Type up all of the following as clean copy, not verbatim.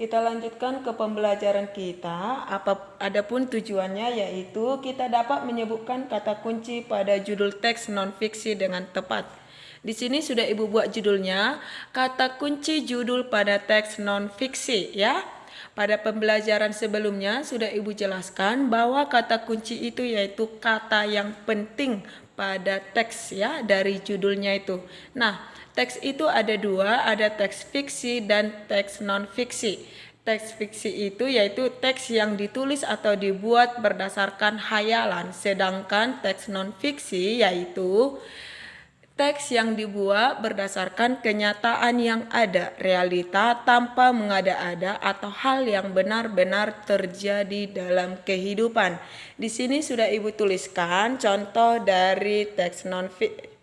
Kita lanjutkan ke pembelajaran kita. Adapun tujuannya yaitu kita dapat menyebutkan kata kunci pada judul teks non-fiksi dengan tepat. Di sini sudah Ibu buat judulnya, kata kunci judul pada teks non-fiksi ya. Pada pembelajaran sebelumnya sudah Ibu jelaskan bahwa kata kunci itu yaitu kata yang penting pada teks ya dari judulnya itu. Nah, teks itu ada dua, ada teks fiksi dan teks non-fiksi. Teks fiksi itu yaitu teks yang ditulis atau dibuat berdasarkan hayalan, sedangkan teks non-fiksi yaitu teks yang dibuat berdasarkan kenyataan yang ada, realita tanpa mengada-ada atau hal yang benar-benar terjadi dalam kehidupan. Di sini sudah Ibu tuliskan contoh dari teks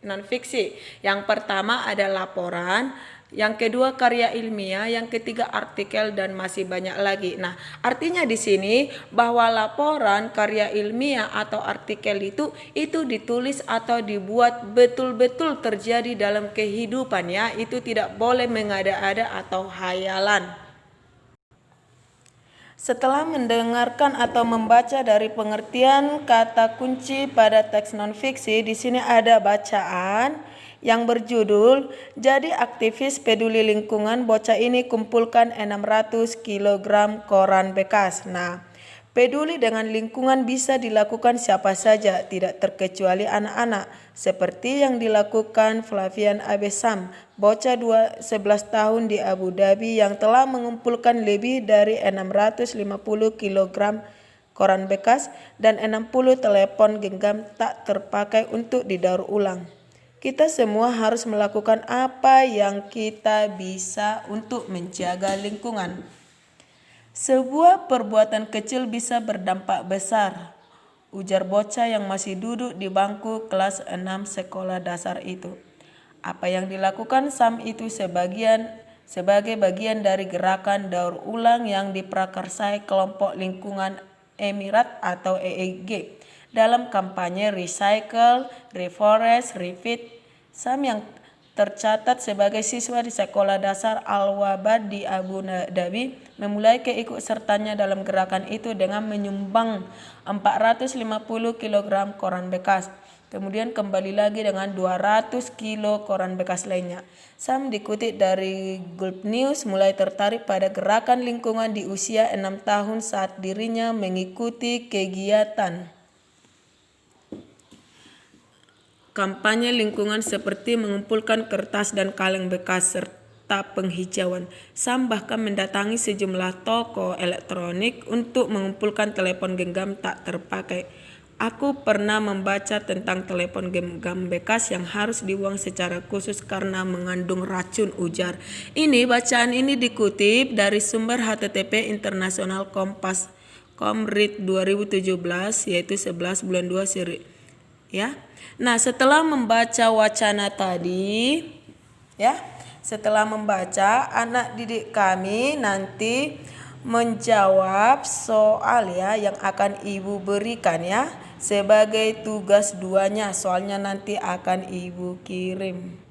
non-fiksi. Yang pertama ada laporan, yang kedua karya ilmiah, yang ketiga artikel dan masih banyak lagi. Nah, artinya di sini bahwa laporan, karya ilmiah atau artikel itu ditulis atau dibuat betul-betul terjadi dalam kehidupan ya. Itu tidak boleh mengada-ada atau hayalan. Setelah mendengarkan atau membaca dari pengertian kata kunci pada teks non-fiksi, di sini ada bacaan yang berjudul "Jadi Aktivis Peduli Lingkungan, Bocah Ini Kumpulkan 600 kg Koran Bekas". Nah, peduli dengan lingkungan bisa dilakukan siapa saja, tidak terkecuali anak-anak, seperti yang dilakukan Flavian Abesam, bocah 11 tahun di Abu Dhabi yang telah mengumpulkan lebih dari 650 kg koran bekas dan 60 telepon genggam tak terpakai untuk didaur ulang. Kita semua harus melakukan apa yang kita bisa untuk menjaga lingkungan. Sebuah perbuatan kecil bisa berdampak besar, ujar bocah yang masih duduk di bangku kelas 6 sekolah dasar itu. Apa yang dilakukan Sam itu sebagai bagian dari gerakan daur ulang yang diprakarsai kelompok lingkungan Emirat atau EEG dalam kampanye Recycle, Reforest, Refit. Sam yang tercatat sebagai siswa di sekolah dasar Al-Wabad di Abu Dhabi memulai keikutsertaannya dalam gerakan itu dengan menyumbang 450 kg koran bekas. Kemudian kembali lagi dengan 200 kilo koran bekas lainnya. Sam dikutip dari Gulf News mulai tertarik pada gerakan lingkungan di usia 6 tahun saat dirinya mengikuti kegiatan kampanye lingkungan seperti mengumpulkan kertas dan kaleng bekas serta penghijauan. Sam bahkan mendatangi sejumlah toko elektronik untuk mengumpulkan telepon genggam tak terpakai. Aku pernah membaca tentang telepon genggam bekas yang harus dibuang secara khusus karena mengandung racun, ujar. Bacaan ini dikutip dari sumber http internasional Kompas.com Read 2017 yaitu 11 bulan 2 seri. Ya. Nah, setelah membaca wacana tadi, ya, setelah membaca, anak didik kami nanti menjawab soal ya yang akan Ibu berikan ya sebagai tugas 2-nya. Soalnya nanti akan Ibu kirim.